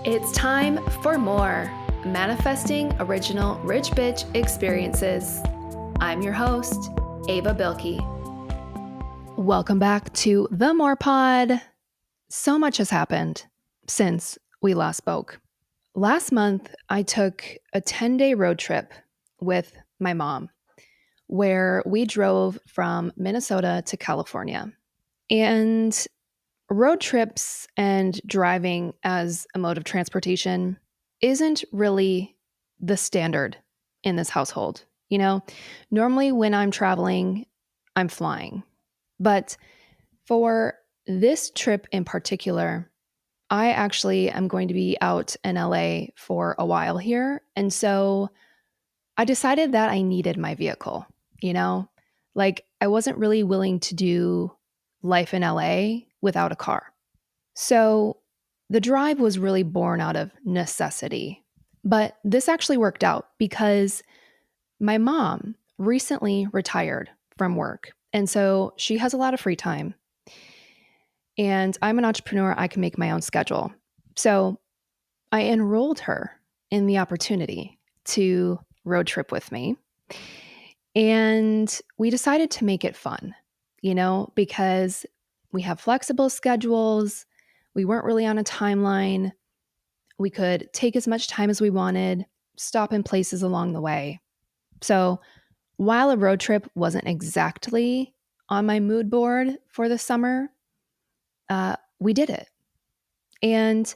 It's time for more Manifesting Original Rich Bitch Experiences. I'm your host, Ava Bilkey. Welcome back to the More Pod. So much has happened since we last spoke. Last month, I took a 10-day road trip with my mom where we drove from Minnesota to California. And road trips and driving as a mode of transportation isn't really the standard in this household. Normally when I'm traveling, I'm flying. But for this trip in particular, I actually am going to be out in LA for a while here. And so I decided that I needed my vehicle, you know? Like I wasn't really willing to do life in LA without a car. So the drive was really born out of necessity. But this actually worked out because my mom recently retired from work. And so she has a lot of free time. And I'm an entrepreneur, I can make my own schedule. So I enrolled her in the opportunity to road trip with me. And we decided to make it fun, because we have flexible schedules. We weren't really on a timeline. We could take as much time as we wanted, stop in places along the way. So while a road trip wasn't exactly on my mood board for the summer, we did it. And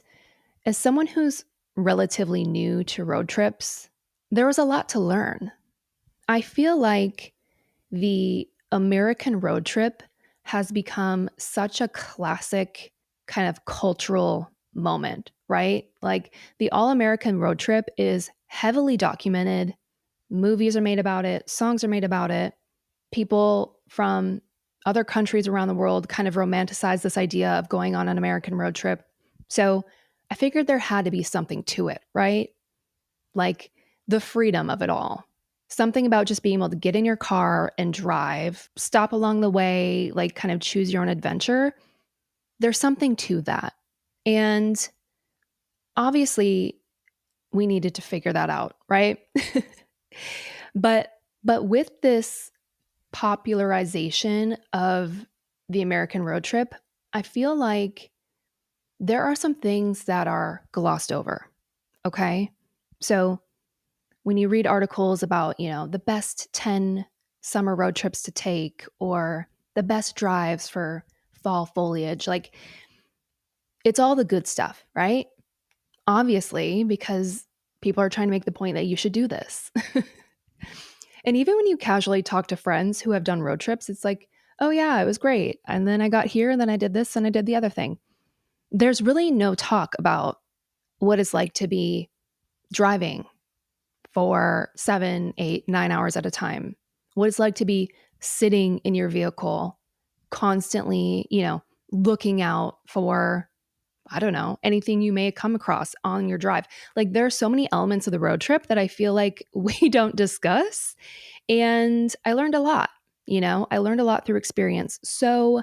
as someone who's relatively new to road trips, there was a lot to learn. I feel like the American road trip has become such a classic kind of cultural moment, right? Like the all American road trip is heavily documented. Movies are made about it, songs are made about it. People from other countries around the world kind of romanticize this idea of going on an American road trip. So I figured there had to be something to it, right? Like the freedom of it all. Something about just being able to get in your car and drive, stop along the way, like kind of choose your own adventure. There's something to that. And obviously, we needed to figure that out, right? but with this popularization of the American road trip, I feel like there are some things that are glossed over. Okay? So when you read articles about, the best 10 summer road trips to take or the best drives for fall foliage, like it's all the good stuff, right? Obviously, because people are trying to make the point that you should do this. And even when you casually talk to friends who have done road trips, it's like, oh yeah, it was great. And then I got here and then I did this and I did the other thing. There's really no talk about what it's like to be driving for 7, 8, 9 hours at a time. What it's like to be sitting in your vehicle constantly, looking out for, I don't know, anything you may come across on your drive. Like there are so many elements of the road trip that I feel like we don't discuss. And I learned a lot, I learned a lot through experience. So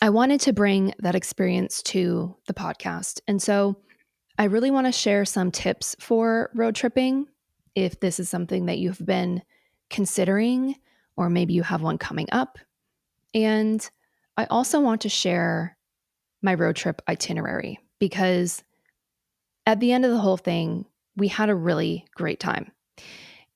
I wanted to bring that experience to the podcast. And so I really want to share some tips for road tripping if this is something that you've been considering, or maybe you have one coming up. And I also want to share my road trip itinerary because at the end of the whole thing, we had a really great time.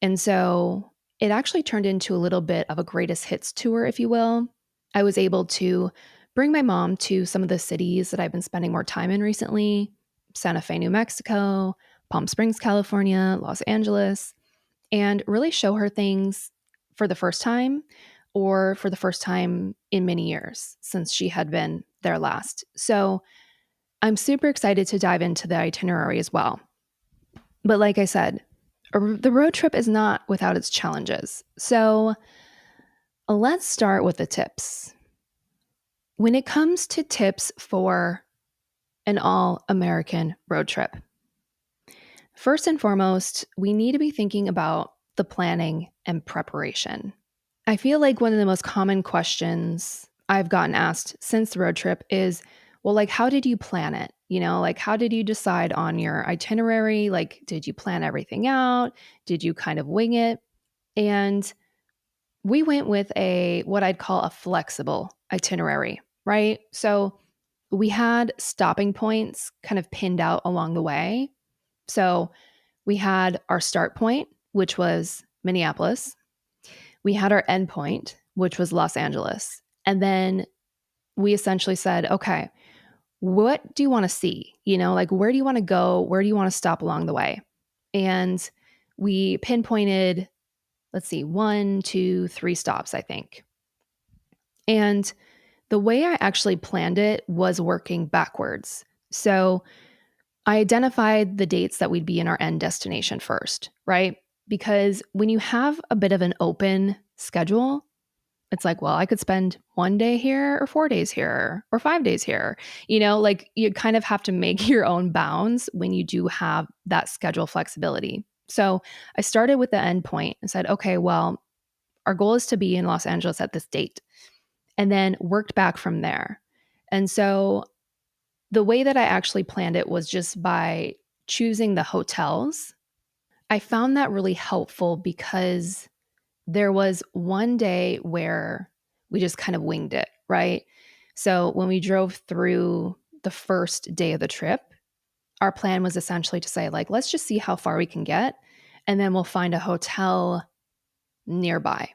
And so it actually turned into a little bit of a greatest hits tour, if you will. I was able to bring my mom to some of the cities that I've been spending more time in recently: Santa Fe, New Mexico, Palm Springs, California, Los Angeles, and really show her things for the first time, or for the first time in many years since she had been there last. So I'm super excited to dive into the itinerary as well. But like I said, the road trip is not without its challenges. So let's start with the tips. When it comes to tips for an all-American road trip, first and foremost, we need to be thinking about the planning and preparation. I feel like one of the most common questions I've gotten asked since the road trip is, well, like, how did you plan it? Like, how did you decide on your itinerary? Like, did you plan everything out? Did you kind of wing it? And we went with what I'd call a flexible itinerary, right? So we had stopping points kind of pinned out along the way. So we had our start point, which was Minneapolis. We had our end point, which was Los Angeles. And then we essentially said, okay, what do you want to see? Like, where do you want to go? Where do you want to stop along the way? And we pinpointed, let's see, 1, 2, 3 stops, I think. And the way I actually planned it was working backwards. So I identified the dates that we'd be in our end destination first, right? Because when you have a bit of an open schedule, it's like, well, I could spend 1 day here or 4 days here or 5 days here. Like, you kind of have to make your own bounds when you do have that schedule flexibility. So I started with the end point and said, okay, well, our goal is to be in Los Angeles at this date, and then worked back from there. And so the way that I actually planned it was just by choosing the hotels. I found that really helpful because there was one day where we just kind of winged it, right? So when we drove through the first day of the trip, our plan was essentially to say, like, let's just see how far we can get, and then we'll find a hotel nearby.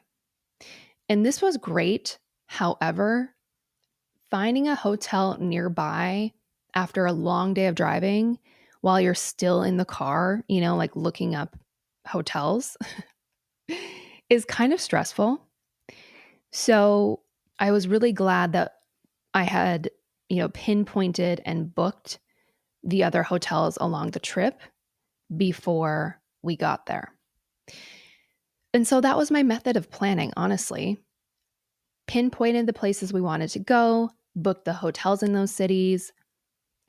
And this was great. However, finding a hotel nearby after a long day of driving while you're still in the car, like looking up hotels, is kind of stressful. So I was really glad that I had, pinpointed and booked the other hotels along the trip before we got there. And so that was my method of planning, honestly. Pinpointed the places we wanted to go, booked the hotels in those cities.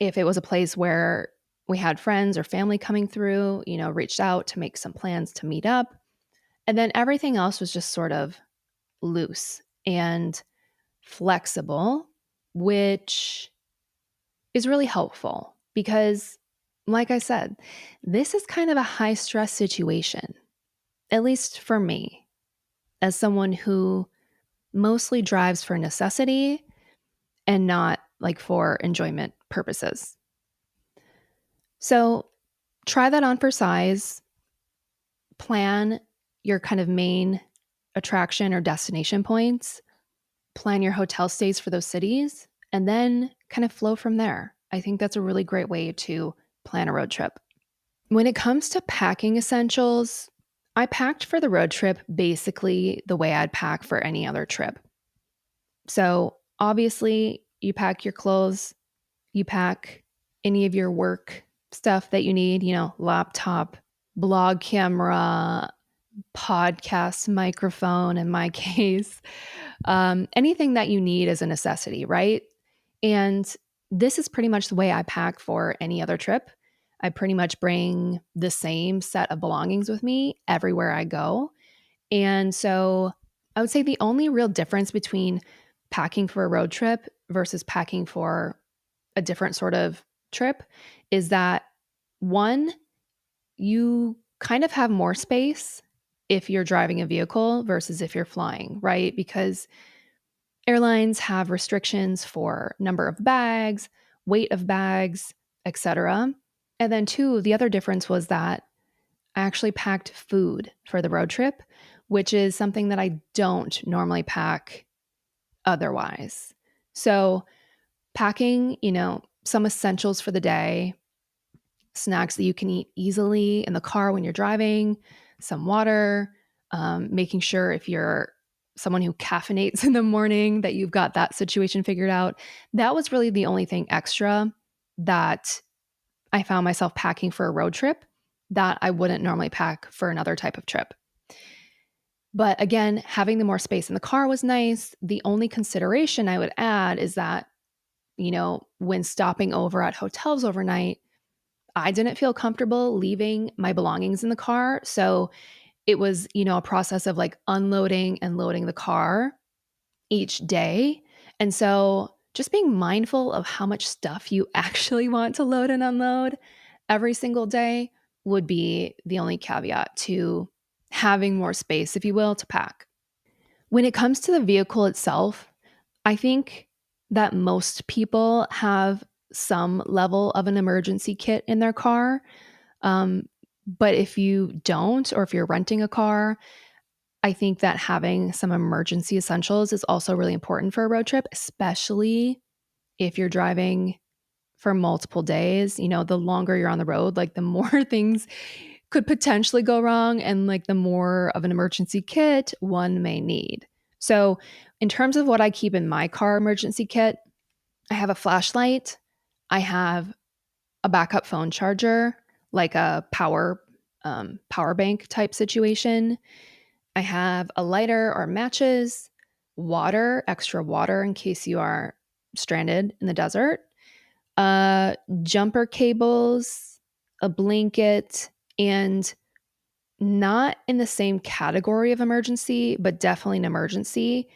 If it was a place where we had friends or family coming through, reached out to make some plans to meet up. And then everything else was just sort of loose and flexible, which is really helpful because, like I said, this is kind of a high stress situation, at least for me, as someone who mostly drives for necessity and not like for enjoyment purposes. So try that on for size. Plan your kind of main attraction or destination points, plan your hotel stays for those cities, and then kind of flow from there. I think that's a really great way to plan a road trip. When it comes to packing essentials, I packed for the road trip basically the way I'd pack for any other trip. So obviously, you pack your clothes, you pack any of your work stuff that you need, laptop, blog camera, podcast microphone in my case, anything that you need is a necessity, right? And this is pretty much the way I pack for any other trip. I pretty much bring the same set of belongings with me everywhere I go. And so I would say the only real difference between packing for a road trip versus packing for a different sort of trip is that, one, you kind of have more space if you're driving a vehicle versus if you're flying, right? Because airlines have restrictions for number of bags, weight of bags, etc. And then two, the other difference was that I actually packed food for the road trip, which is something that I don't normally pack otherwise. So packing, some essentials for the day, snacks that you can eat easily in the car when you're driving, some water, making sure if you're someone who caffeinates in the morning that you've got that situation figured out. That was really the only thing extra that I found myself packing for a road trip that I wouldn't normally pack for another type of trip. But again, having the more space in the car was nice. The only consideration I would add is that, when stopping over at hotels overnight, I didn't feel comfortable leaving my belongings in the car. So it was, a process of like unloading and loading the car each day. And so just being mindful of how much stuff you actually want to load and unload every single day would be the only caveat to having more space, if you will, to pack. When it comes to the vehicle itself, I think that most people have some level of an emergency kit in their car. Um, but if you don't, or if you're renting a car, I think that having some emergency essentials is also really important for a road trip, especially if you're driving for multiple days. The longer you're on the road, like the more things could potentially go wrong and like the more of an emergency kit one may need. So, in terms of what I keep in my car emergency kit, I have a flashlight, I have a backup phone charger, like a power bank type situation. I have a lighter or matches, water, extra water in case you are stranded in the desert, uh, jumper cables, a blanket, and not in the same category of emergency, but definitely an emergency,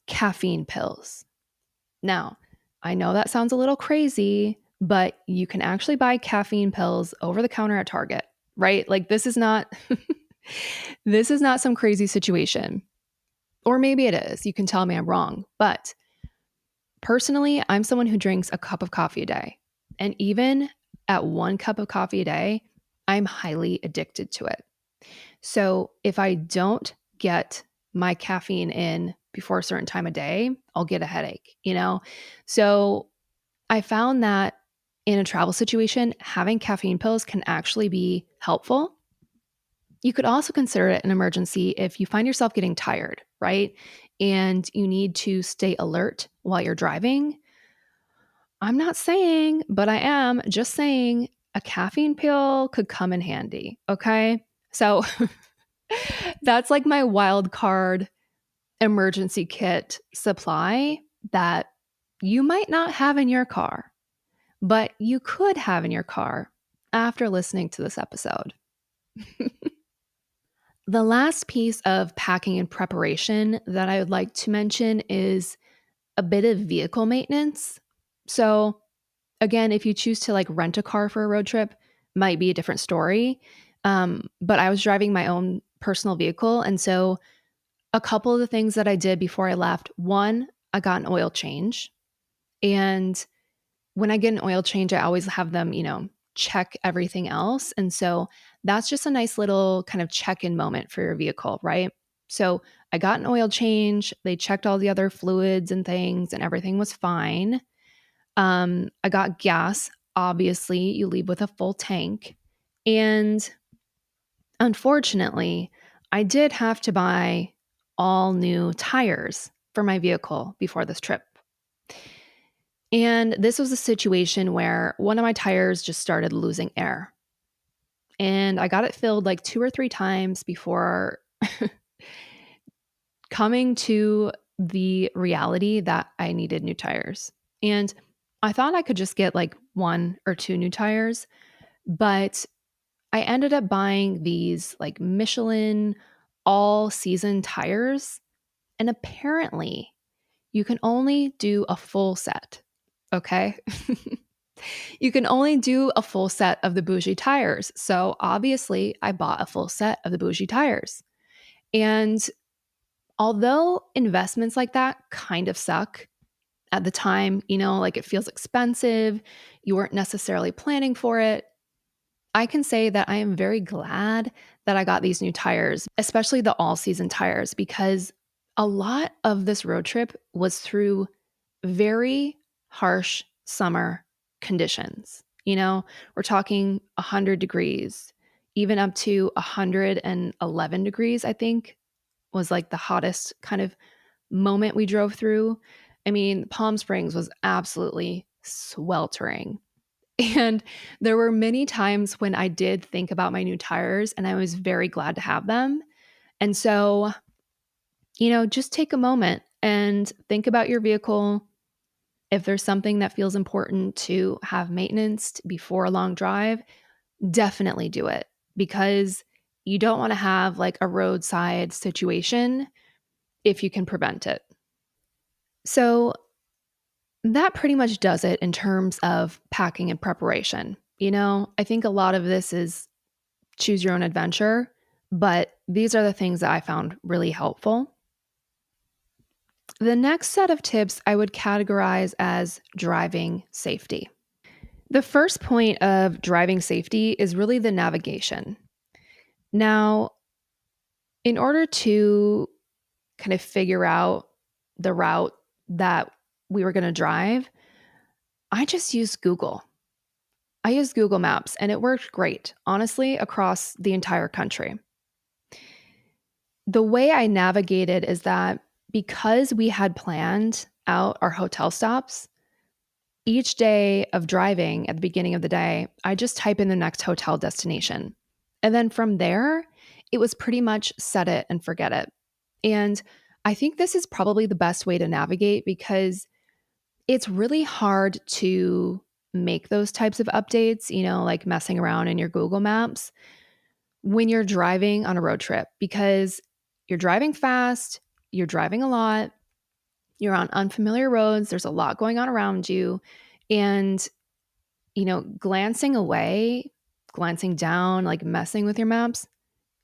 caffeine pills. Now, I know that sounds a little crazy, but you can actually buy caffeine pills over the counter at Target, right? Like this is not this is not some crazy situation. Or maybe it is. You can tell me I'm wrong. But personally, I'm someone who drinks a cup of coffee a day. And even at 1 cup of coffee a day, I'm highly addicted to it. So if I don't get my caffeine in before a certain time of day, I'll get a headache. So I found that in a travel situation, having caffeine pills can actually be helpful. You could also consider it an emergency if you find yourself getting tired, right? And you need to stay alert while you're driving. I'm not saying, but I am just saying a caffeine pill could come in handy. Okay. So that's like my wild card emergency kit supply that you might not have in your car, but you could have in your car after listening to this episode. The last piece of packing and preparation that I would like to mention is a bit of vehicle maintenance. So, again, if you choose to like rent a car for a road trip, might be a different story. But I was driving my own personal vehicle. And so, a couple of the things that I did before I left, one, I got an oil change. And when I get an oil change, I always have them, check everything else. And so that's just a nice little kind of check in moment for your vehicle, right? So I got an oil change. They checked all the other fluids and things, and everything was fine. I got gas. Obviously, you leave with a full tank. And unfortunately, I did have to buy all new tires for my vehicle before this trip. And this was a situation where one of my tires just started losing air. And I got it filled like 2 or 3 times before coming to the reality that I needed new tires. And I thought I could just get like 1 or 2 new tires, but I ended up buying these like Michelin all season tires. And apparently, you can only do a full set. Okay. You can only do a full set of the bougie tires. So obviously, I bought a full set of the bougie tires. And although investments like that kind of suck at the time, like it feels expensive, you weren't necessarily planning for it, I can say that I am very glad that I got these new tires, especially the all season tires, because a lot of this road trip was through very harsh summer conditions. We're talking 100 degrees, even up to 111 degrees, I think was like the hottest kind of moment we drove through. I mean, Palm Springs was absolutely sweltering. And there were many times when I did think about my new tires and I was very glad to have them. And so, just take a moment and think about your vehicle. If there's something that feels important to have maintenance before a long drive, definitely do it because you don't want to have like a roadside situation if you can prevent it. So, That pretty much does it in terms of packing and preparation. I think a lot of this is choose your own adventure, but these are the things that I found really helpful. The next set of tips I would categorize as driving safety. The first point of driving safety is really the navigation. Now, in order to kind of figure out the route that we were going to drive, I just used Google. I used Google Maps and it worked great, honestly, across the entire country. The way I navigated is that because we had planned out our hotel stops, each day of driving at the beginning of the day, I just type in the next hotel destination. And then from there, it was pretty much set it and forget it. And I think this is probably the best way to navigate because it's really hard to make those types of updates, like messing around in your Google Maps when you're driving on a road trip because you're driving fast, you're driving a lot, you're on unfamiliar roads, there's a lot going on around you. And, glancing away, glancing down, like messing with your maps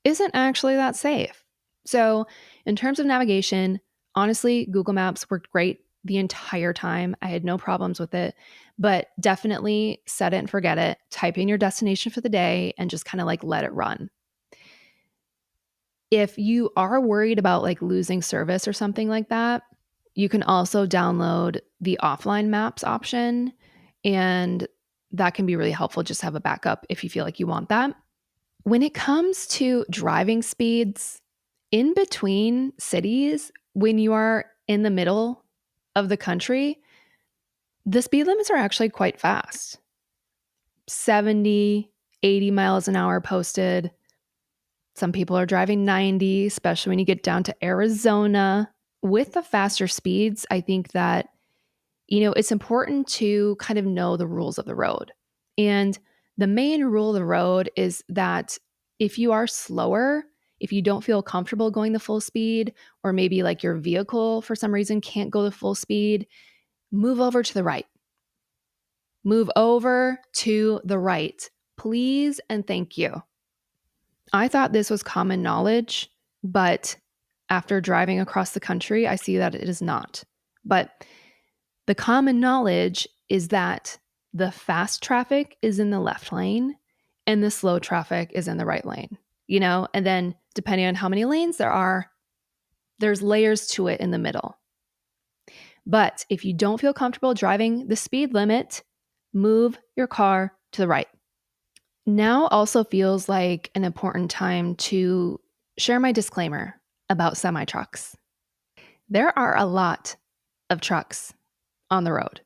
isn't actually that safe. So, in terms of navigation, honestly, Google Maps worked great the entire time. I had no problems with it, but definitely set it and forget it. Type in your destination for the day and just kind of like let it run. If you are worried about like losing service or something like that, you can also download the offline maps option, and that can be really helpful. Just have a backup if you feel like you want that. When it comes to driving speeds in between cities, when you are in the middle of the country, the speed limits are actually quite fast. 70, 80 miles an hour posted. Some people are driving 90, especially when you get down to Arizona. With the faster speeds, I think that, it's important to kind of know the rules of the road. And the main rule of the road is that if you are slower, if you don't feel comfortable going the full speed, or maybe like your vehicle for some reason can't go the full speed, move over to the right. Move over to the right, please, and thank you. I thought this was common knowledge, but after driving across the country, I see that it is not. But the common knowledge is that the fast traffic is in the left lane and the slow traffic is in the right lane, and then depending on how many lanes there are, there's layers to it in the middle. But if you don't feel comfortable driving the speed limit, move your car to the right. Now also feels like an important time to share my disclaimer about semi trucks. There are a lot of trucks on the road.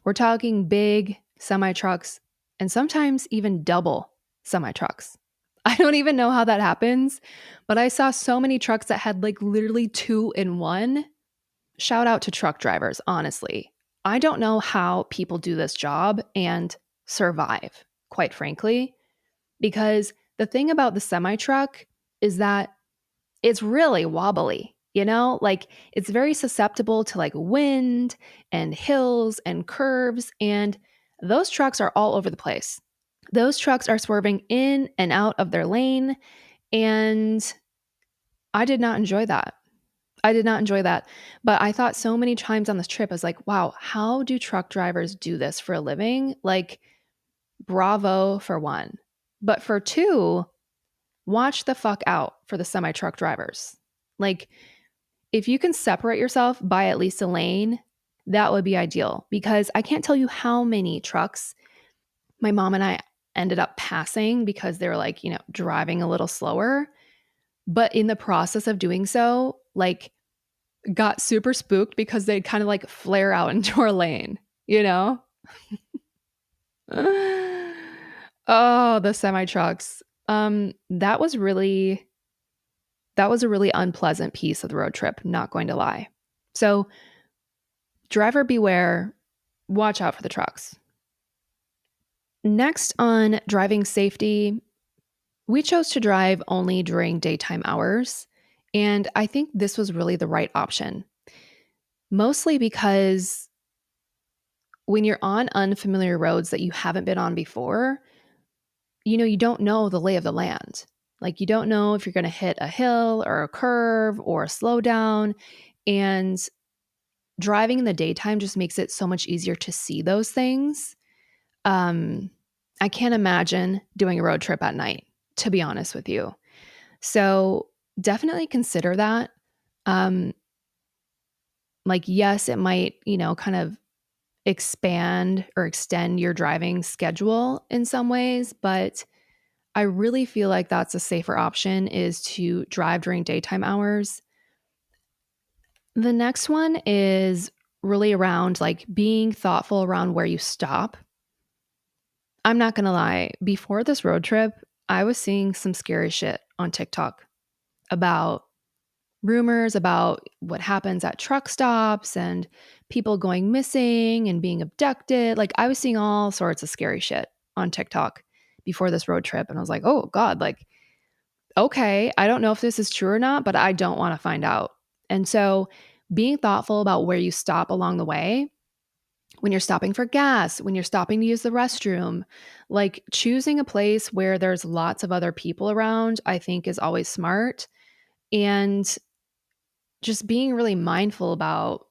We're talking big semi trucks and sometimes even double semi trucks. I don't even know how that happens, but I saw so many trucks that had like literally two in one. Shout out to truck drivers, honestly. I don't know how people do this job and survive, quite frankly, because the thing about the semi truck is that it's really wobbly, like it's very susceptible to like wind and hills and curves. And those trucks are all over the place. Those trucks are swerving in and out of their lane. And I did not enjoy that. I did not enjoy that. But I thought so many times on this trip, I was like, wow, how do truck drivers do this for a living? Like, bravo for one. But for two, watch the fuck out for the semi truck drivers. Like, if you can separate yourself by at least a lane, that would be ideal because I can't tell you how many trucks my mom and I ended up passing because they were like, driving a little slower. But in the process of doing so, like, got super spooked because they'd kind of like flare out into our lane, you know? Oh, the semi trucks. That was a really unpleasant piece of the road trip, not going to lie. So, driver beware, watch out for the trucks. Next on driving safety, we chose to drive only during daytime hours, and I think this was really the right option. Mostly because when you're on unfamiliar roads that you haven't been on before, you don't know the lay of the land. Like, you don't know if you're going to hit a hill or a curve or a slow down. And driving in the daytime just makes it so much easier to see those things. Um, I can't imagine doing a road trip at night, to be honest with you. So definitely consider that. Um, like, yes, it might, kind of expand or extend your driving schedule in some ways, but I really feel like that's a safer option is to drive during daytime hours. The next one is really around like being thoughtful around where you stop. I'm not going to lie, before this road trip, I was seeing some scary shit on TikTok about rumors about what happens at truck stops and people going missing and being abducted. Like, I was seeing all sorts of scary shit on TikTok before this road trip. And I was like, oh God, like, okay, I don't know if this is true or not, but I don't want to find out. And so being thoughtful about where you stop along the way, when you're stopping for gas, when you're stopping to use the restroom, like choosing a place where there's lots of other people around, I think is always smart. And just being really mindful about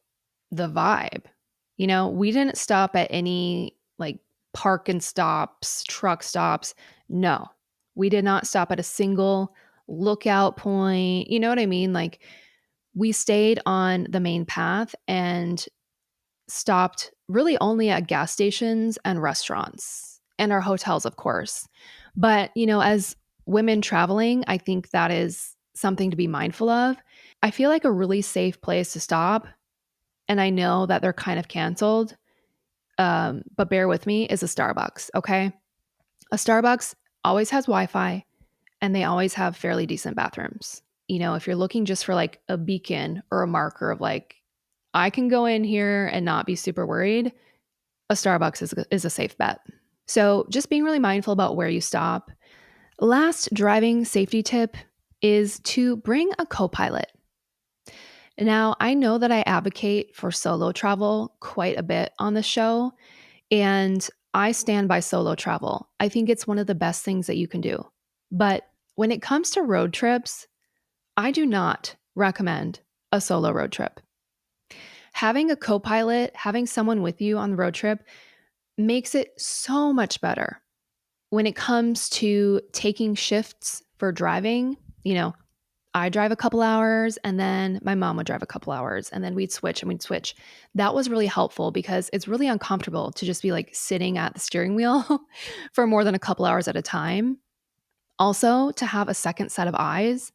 the vibe. We didn't stop at any like park and stops, truck stops. No, we did not stop at a single lookout point. You know what I mean? Like, we stayed on the main path and stopped really only at gas stations and restaurants and our hotels, of course. But, as women traveling, I think that is something to be mindful of. I feel like a really safe place to stop, and I know that they're kind of canceled, but bear with me, is a Starbucks, okay? A Starbucks always has Wi Fi and they always have fairly decent bathrooms. If you're looking just for like a beacon or a marker of like, I can go in here and not be super worried, a Starbucks is a safe bet. So just being really mindful about where you stop. Last driving safety tip is to bring a co pilot. Now, I know that I advocate for solo travel quite a bit on the show, and I stand by solo travel. I think it's one of the best things that you can do. But when it comes to road trips, I do not recommend a solo road trip. Having a co pilot, having someone with you on the road trip makes it so much better. When it comes to taking shifts for driving, I drive a couple hours and then my mom would drive a couple hours and then we'd switch and we'd switch. That was really helpful because it's really uncomfortable to just be like sitting at the steering wheel for more than a couple hours at a time. Also, to have a second set of eyes.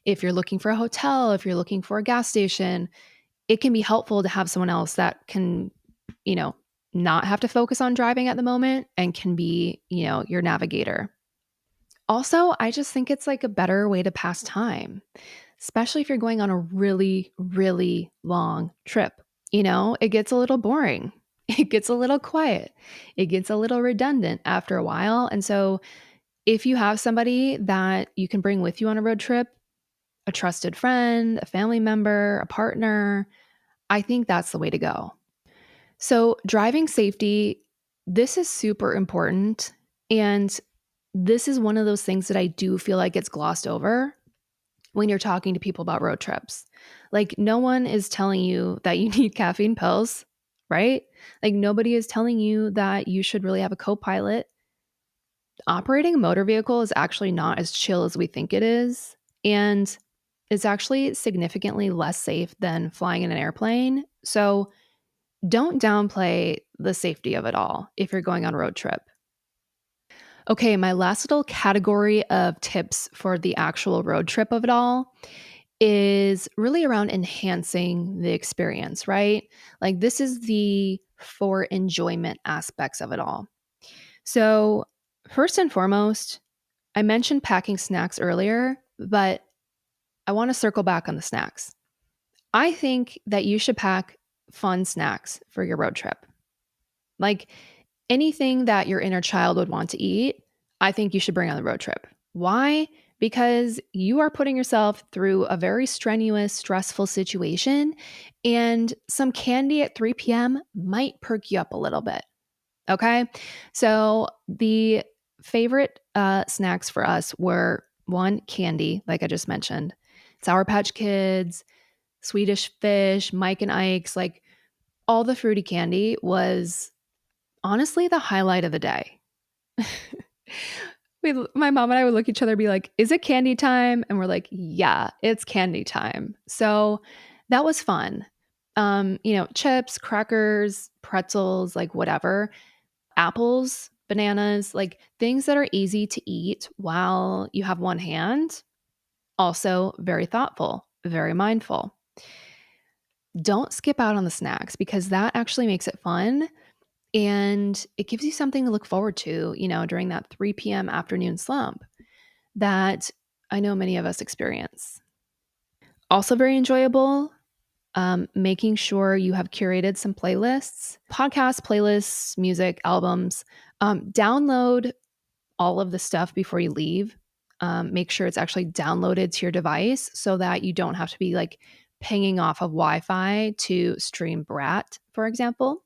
If you're looking for a hotel, if you're looking for a gas station, it can be helpful to have someone else that can, you know, not have to focus on driving at the moment and can be, your navigator. Also, I just think it's like a better way to pass time, especially if you're going on a really, really long trip. It gets a little boring. It gets a little quiet. It gets a little redundant after a while. And so, if you have somebody that you can bring with you on a road trip, a trusted friend, a family member, a partner, I think that's the way to go. So, driving safety, this is super important. And this is one of those things that I do feel like gets glossed over when you're talking to people about road trips. Like, no one is telling you that you need caffeine pills, right? Like, nobody is telling you that you should really have a co pilot. Operating a motor vehicle is actually not as chill as we think it is. And it's actually significantly less safe than flying in an airplane. So, don't downplay the safety of it all if you're going on a road trip. Okay, my last little category of tips for the actual road trip of it all is really around enhancing the experience, right? Like, this is the for enjoyment aspects of it all. So, first and foremost, I mentioned packing snacks earlier, but I want to circle back on the snacks. I think that you should pack fun snacks for your road trip. Like, anything that your inner child would want to eat, I think you should bring on the road trip. Why? because you are putting yourself through a very strenuous, stressful situation, and some candy at 3 p.m. might perk you up a little bit. Okay. So the favorite snacks for us were one, candy, like I just mentioned, Sour Patch Kids, Swedish Fish, Mike and Ike's, like all the fruity candy was honestly the highlight of the day. My mom and I would look at each other and be like, "Is it candy time?" And we're like, "Yeah, it's candy time." So that was fun. Chips, crackers, pretzels, like whatever, apples, bananas, like things that are easy to eat while you have one hand. Also, very thoughtful, very mindful. Don't skip out on the snacks because that actually makes it fun and it gives you something to look forward to, during that 3 p.m. afternoon slump that I know many of us experience. Also, very enjoyable, making sure you have curated some playlists, podcasts, playlists, music, albums. Download all of the stuff before you leave. Make sure it's actually downloaded to your device so that you don't have to be like pinging off of Wi Fi to stream Brat, for example.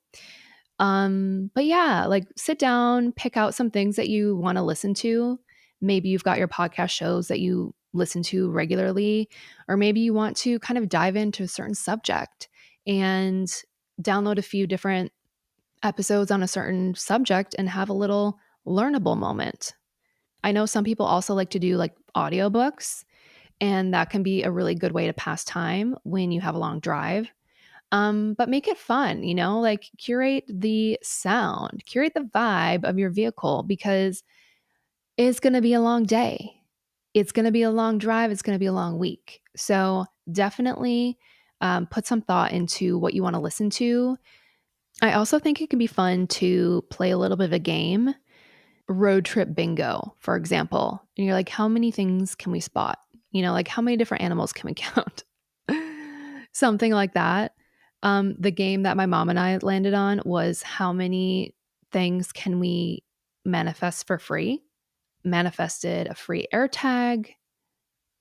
But yeah, like sit down, pick out some things that you want to listen to. Maybe you've got your podcast shows that you listen to regularly, or maybe you want to kind of dive into a certain subject and download a few different episodes on a certain subject and have a little learnable moment. I know some people also like to do like audiobooks, and that can be a really good way to pass time when you have a long drive. But make it fun, like curate the sound, curate the vibe of your vehicle because it's going to be a long day. It's going to be a long drive. It's going to be a long week. So definitely put some thought into what you want to listen to. I also think it can be fun to play a little bit of a game, road trip bingo, for example. And you're like, how many things can we spot? Like how many different animals can we count? Something like that. The game that my mom and I landed on was how many things can we manifest for free? Manifested a free air tag,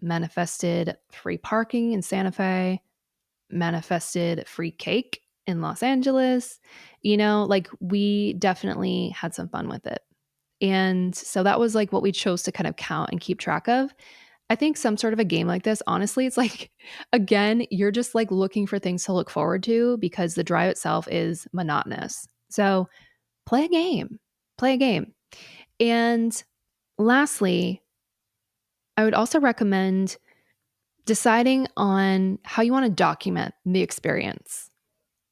manifested free parking in Santa Fe, manifested free cake in Los Angeles. Like we definitely had some fun with it. And so that was like what we chose to kind of count and keep track of. I think some sort of a game like this, honestly, it's like, again, you're just like looking for things to look forward to because the drive itself is monotonous. So play a game, play a game. And lastly, I would also recommend deciding on how you want to document the experience.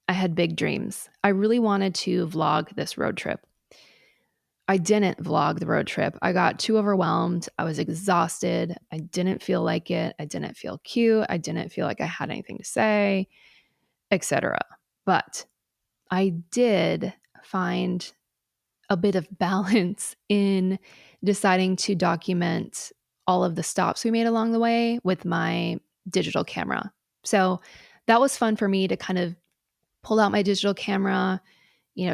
I had big dreams. I really wanted to vlog this road trip. I didn't vlog the road trip. I got too overwhelmed. I was exhausted. I didn't feel like it. I didn't feel cute. I didn't feel like I had anything to say, etc. But I did find a bit of balance in deciding to document all of the stops we made along the way with my digital camera. So that was fun for me to kind of pull out my digital camera,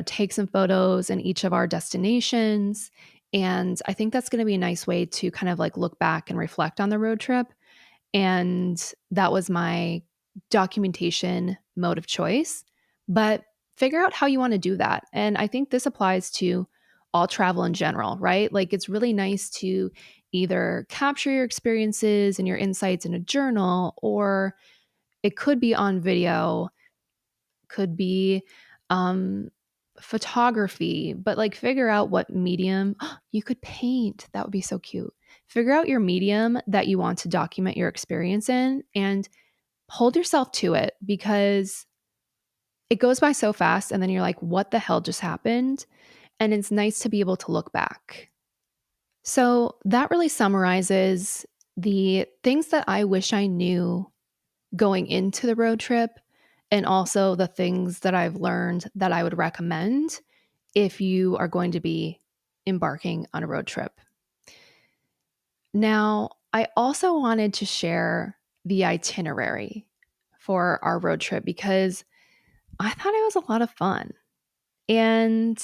take some photos in each of our destinations. And I think that's going to be a nice way to kind of like look back and reflect on the road trip. And that was my documentation mode of choice. But figure out how you want to do that. And I think this applies to all travel in general, right? Like it's really nice to either capture your experiences and your insights in a journal, or it could be on video, could be um, photography, but like figure out what medium you could paint. That would be so cute. Figure out your medium that you want to document your experience in and hold yourself to it because it goes by so fast. And then you're like, what the hell just happened? And it's nice to be able to look back. So that really summarizes the things that I wish I knew going into the road trip and also the things that I've learned that I would recommend if you are going to be embarking on a road trip. Now, I also wanted to share the itinerary for our road trip because I thought it was a lot of fun. And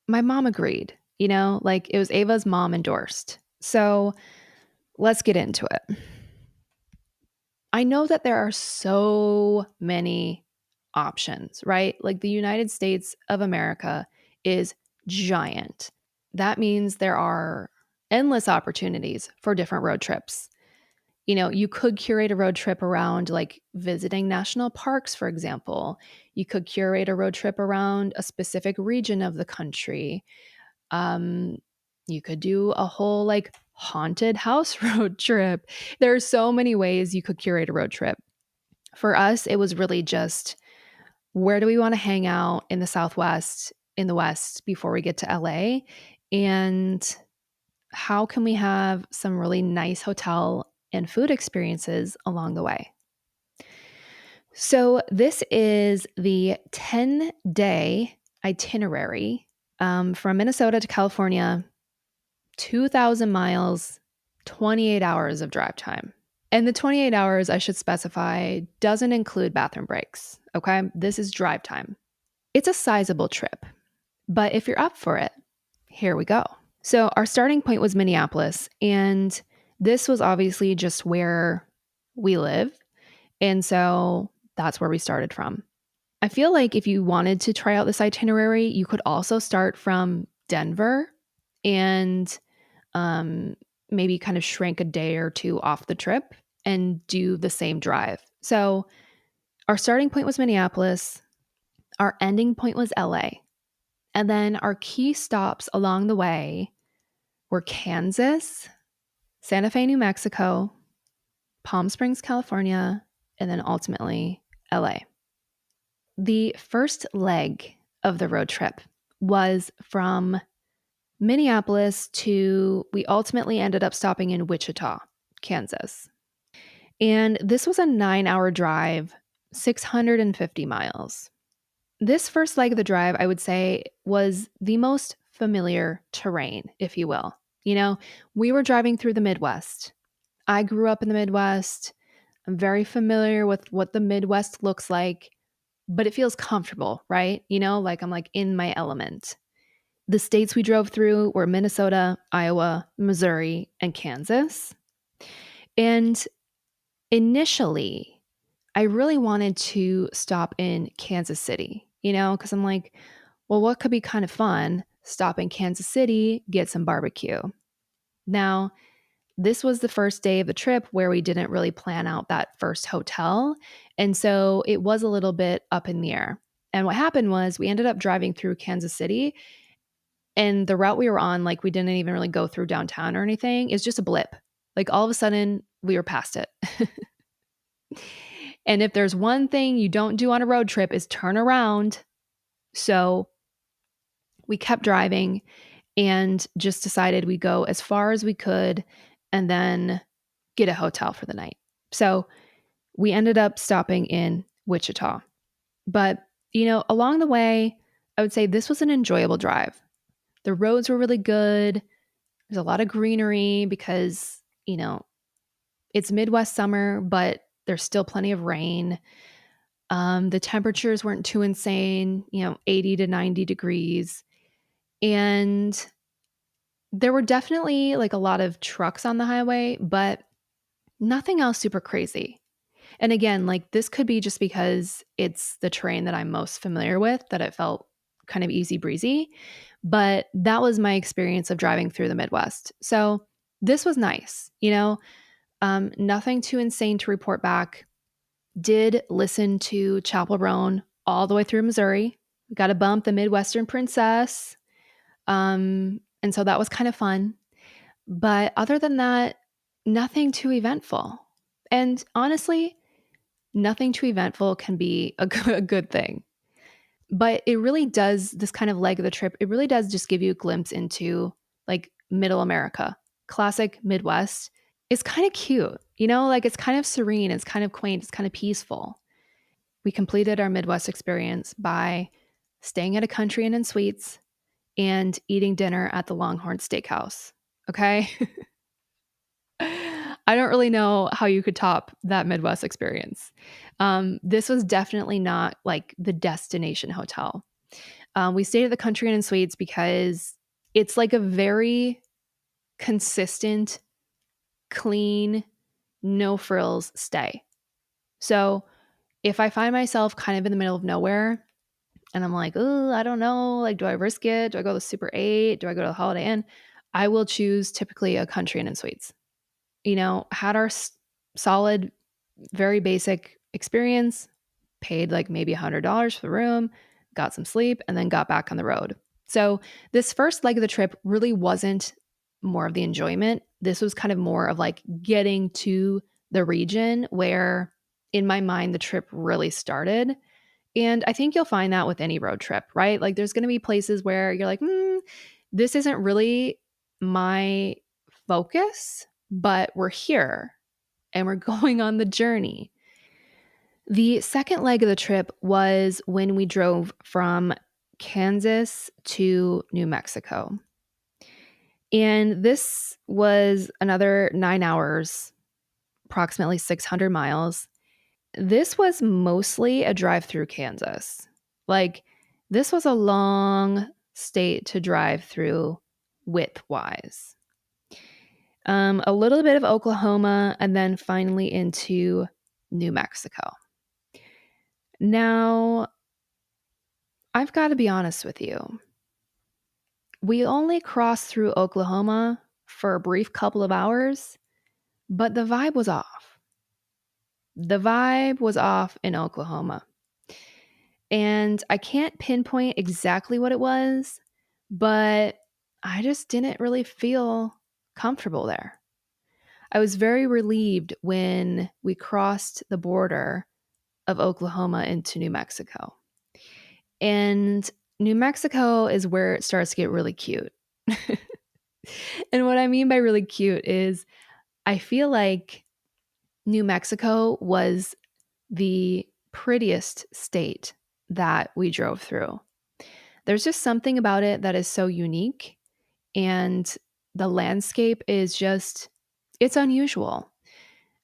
my mom agreed, like it was Ava's mom endorsed. So let's get into it. I know that there are so many options, right? Like the United States of America is giant. That means there are endless opportunities for different road trips. You could curate a road trip around like visiting national parks, for example. You could curate a road trip around a specific region of the country. Um, you could do a whole like haunted house road trip. There are so many ways you could curate a road trip. For us, it was really just where do we want to hang out in the Southwest, in the West before we get to LA? And how can we have some really nice hotel and food experiences along the way? So, this is the 10-day itinerary from Minnesota to California, 2,000 miles, 28 hours of drive time. And the 28 hours, I should specify, doesn't include bathroom breaks. Okay. This is drive time. It's a sizable trip, but if you're up for it, here we go. So, our starting point was Minneapolis, and this was obviously just where we live. And so that's where we started from. I feel like if you wanted to try out this itinerary, you could also start from Denver and um, maybe kind of shrink a day or two off the trip and do the same drive. So our starting point was Minneapolis, our ending point was LA. And then our key stops along the way were Kansas, Santa Fe, New Mexico, Palm Springs, California, and then ultimately LA. The first leg of the road trip was from Minneapolis to, we ultimately ended up stopping in Wichita, Kansas. And this was a 9-hour drive, 650 miles. This first leg of the drive, I would say, was the most familiar terrain, if you will. We were driving through the Midwest. I grew up in the Midwest. I'm very familiar with what the Midwest looks like, but it feels comfortable, right? Like I'm like in my element. The states we drove through were Minnesota, Iowa, Missouri, and Kansas. And initially, I really wanted to stop in Kansas City, because I'm like, well, what could be kind of fun? Stop in Kansas City, get some barbecue. Now, this was the first day of the trip where we didn't really plan out that first hotel. And so it was a little bit up in the air. And what happened was we ended up driving through Kansas City, and the route we were on, like we didn't even really go through downtown or anything. It's just a blip. Like all of a sudden we were past it. And if there's one thing you don't do on a road trip is turn around. So we kept driving and just decided we'd go as far as we could and then get a hotel for the night. So we ended up stopping in Wichita. But, along the way, I would say this was an enjoyable drive. The roads were really good. There's a lot of greenery because, it's Midwest summer, but there's still plenty of rain. The temperatures weren't too insane, 80 to 90 degrees. And there were definitely like a lot of trucks on the highway, but nothing else super crazy. And again, like this could be just because it's the terrain that I'm most familiar with, that it felt kind of easy breezy. But that was my experience of driving through the Midwest. So this was nice, nothing too insane to report back. Did listen to Chapel Roan all the way through Missouri. Got to bump the Midwestern Princess. And so that was kind of fun. But other than that, nothing too eventful. And honestly, nothing too eventful can be a good thing. But it really does, this kind of leg of the trip, it really does just give you a glimpse into like middle America, classic Midwest. It's kind of cute, like it's kind of serene, it's kind of quaint, it's kind of peaceful. We completed our Midwest experience by staying at a country inn and suites and eating dinner at the Longhorn Steakhouse. Okay. I don't really know how you could top that Midwest experience. This was definitely not like the destination hotel. We stayed at the Country Inn and Suites because it's like a very consistent clean, no frills stay. So if I find myself kind of in the middle of nowhere and I'm like, oh, I don't know, like, do I risk it? Do I go to the Super 8? Do I go to the Holiday Inn? I will choose typically a Country Inn and Suites. Had our solid, very basic experience, paid like maybe $100 for the room, got some sleep, and then got back on the road. So this first leg of the trip really wasn't more of the enjoyment. This was kind of more of like getting to the region where, in my mind, the trip really started. And I think you'll find that with any road trip, right? Like there's going to be places where you're like, this isn't really my focus, but we're here and we're going on the journey. The second leg of the trip was when we drove from Kansas to New Mexico. And this was another 9 hours, approximately 600 miles. This was mostly a drive through Kansas. Like, this was a long state to drive through width wise. A little bit of Oklahoma, and then finally into New Mexico. Now, I've got to be honest with you. We only crossed through Oklahoma for a brief couple of hours, but the vibe was off. The vibe was off in Oklahoma. And I can't pinpoint exactly what it was, but I just didn't really feel comfortable there. I was very relieved when we crossed the border of Oklahoma into New Mexico. And New Mexico is where it starts to get really cute. And what I mean by really cute is I feel like New Mexico was the prettiest state that we drove through. There's just something about it that is so unique, and the landscape is just, it's unusual.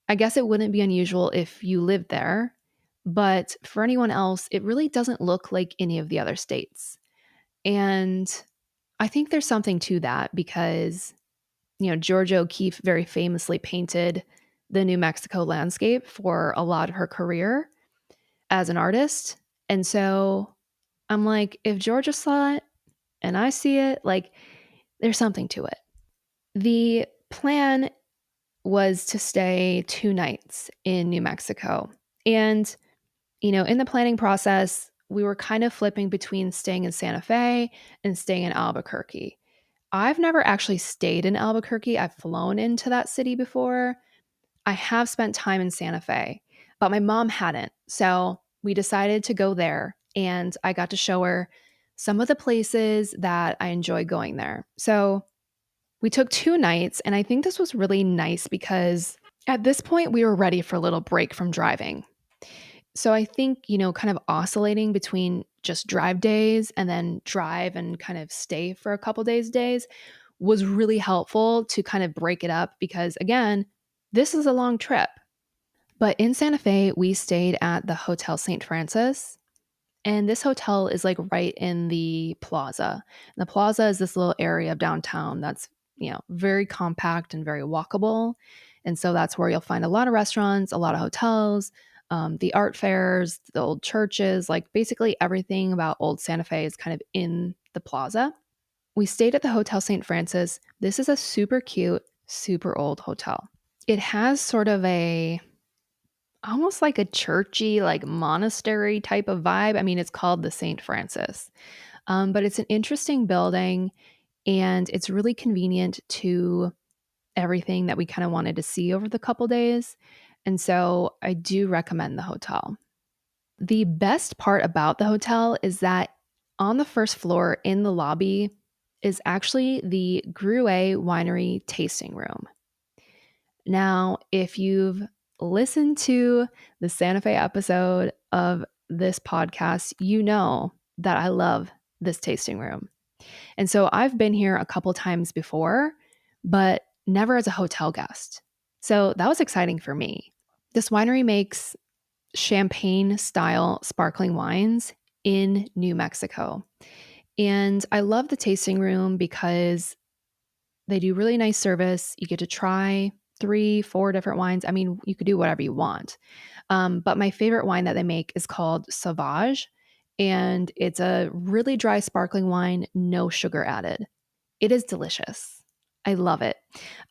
I guess it wouldn't be unusual if you lived there, but for anyone else, it really doesn't look like any of the other states. And I think there's something to that because, Georgia O'Keeffe very famously painted the New Mexico landscape for a lot of her career as an artist. And so I'm like, if Georgia saw it and I see it, like, there's something to it. The plan was to stay 2 nights in New Mexico. And, in the planning process, we were kind of flipping between staying in Santa Fe and staying in Albuquerque. I've never actually stayed in Albuquerque. I've flown into that city before. I have spent time in Santa Fe, but my mom hadn't. So we decided to go there, and I got to show her some of the places that I enjoy going there. So we took 2 nights, and I think this was really nice because at this point we were ready for a little break from driving. So I think, kind of oscillating between just drive days and then drive and kind of stay for a couple days was really helpful to kind of break it up because, again, this is a long trip. But in Santa Fe, we stayed at the Hotel St. Francis. And this hotel is like right in the plaza. And the plaza is this little area of downtown that's, very compact and very walkable. And so that's where you'll find a lot of restaurants, a lot of hotels, the art fairs, the old churches, like basically everything about old Santa Fe is kind of in the plaza. We stayed at the Hotel St. Francis. This is a super cute, super old hotel. It has sort of almost like a churchy, like monastery type of vibe. I mean, it's called the St. Francis, but it's an interesting building and it's really convenient to everything that we kind of wanted to see over the couple days. And so I do recommend the hotel. The best part about the hotel is that on the first floor in the lobby is actually the Gruet Winery tasting room. Now, if you've listened to the Santa Fe episode of this podcast, you know that I love this tasting room. And so I've been here a couple times before, but never as a hotel guest. So that was exciting for me. This winery makes champagne style sparkling wines in New Mexico. And I love the tasting room because they do really nice service. You get to try three, four different wines. I mean, you could do whatever you want. But my favorite wine that they make is called Sauvage, and it's a really dry sparkling wine, no sugar added. It is delicious. I love it.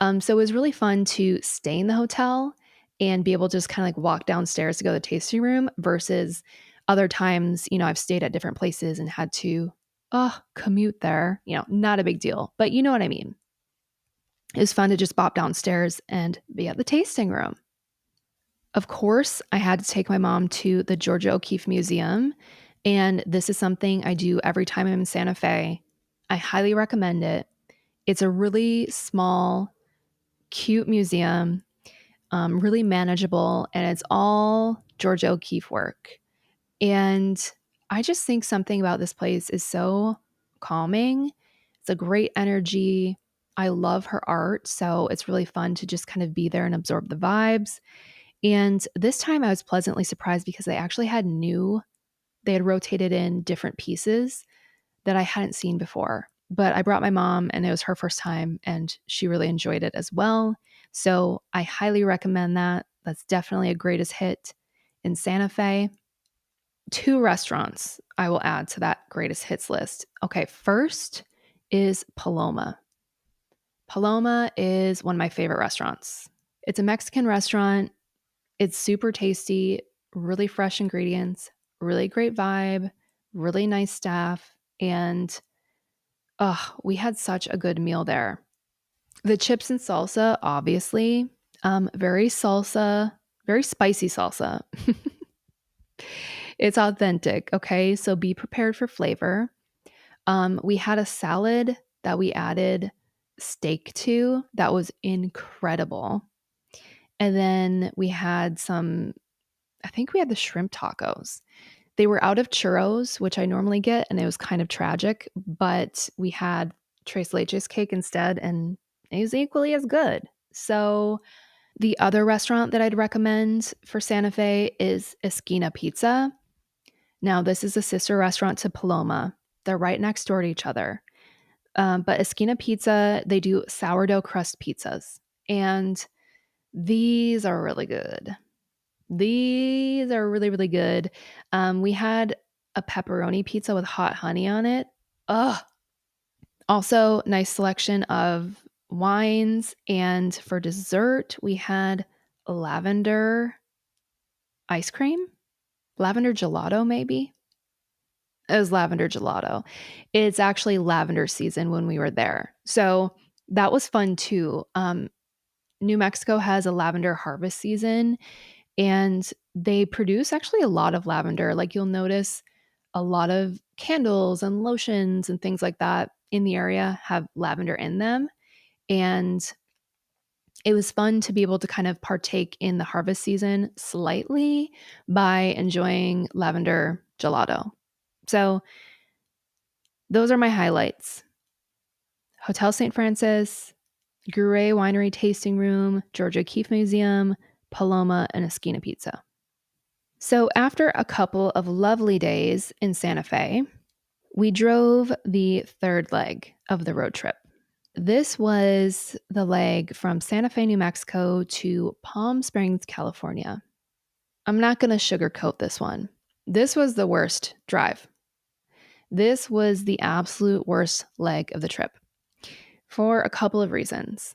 So it was really fun to stay in the hotel and be able to just kind of like walk downstairs to go to the tasting room versus other times, I've stayed at different places and had to commute there. Not a big deal, but you know what I mean. It was fun to just bop downstairs and be at the tasting room. Of course, I had to take my mom to the Georgia O'Keeffe Museum, and this is something I do every time I'm in Santa Fe. I highly recommend it. It's a really small, cute museum, really manageable, and it's all Georgia O'Keeffe work. And I just think something about this place is so calming. It's a great energy. I love her art, so it's really fun to just kind of be there and absorb the vibes. And this time I was pleasantly surprised because they had rotated in different pieces that I hadn't seen before. But I brought my mom and it was her first time and she really enjoyed it as well. So I highly recommend that. That's definitely a greatest hit in Santa Fe. Two restaurants I will add to that greatest hits list. Okay, first is Paloma. Paloma is one of my favorite restaurants. It's a Mexican restaurant. It's super tasty, really fresh ingredients, really great vibe, really nice staff, and we had such a good meal there. The chips and salsa, obviously, very spicy salsa. It's authentic, okay? So be prepared for flavor. We had a salad that we added steak to that was incredible. And then I think we had the shrimp tacos. They were out of churros, which I normally get, and it was kind of tragic, but we had tres leches cake instead, and it was equally as good. So the other restaurant that I'd recommend for Santa Fe is Esquina Pizza. Now, this is a sister restaurant to Paloma. They're right next door to each other. But Esquina Pizza, they do sourdough crust pizzas, and these are really good. These are really, really good. We had a pepperoni pizza with hot honey on it. Ugh. Also, nice selection of wines. And for dessert, we had lavender ice cream, lavender gelato, maybe. It was lavender gelato. It's actually lavender season when we were there. So that was fun too. New Mexico has a lavender harvest season and they produce actually a lot of lavender. Like you'll notice a lot of candles and lotions and things like that in the area have lavender in them. And it was fun to be able to kind of partake in the harvest season slightly by enjoying lavender gelato. So those are my highlights. Hotel St. Francis, Gouret Winery Tasting Room, Georgia O'Keeffe Museum, Paloma, and Esquina Pizza. So after a couple of lovely days in Santa Fe, we drove the third leg of the road trip. This was the leg from Santa Fe, New Mexico to Palm Springs, California. I'm not going to sugarcoat this one. This was the worst drive. This was the absolute worst leg of the trip for a couple of reasons.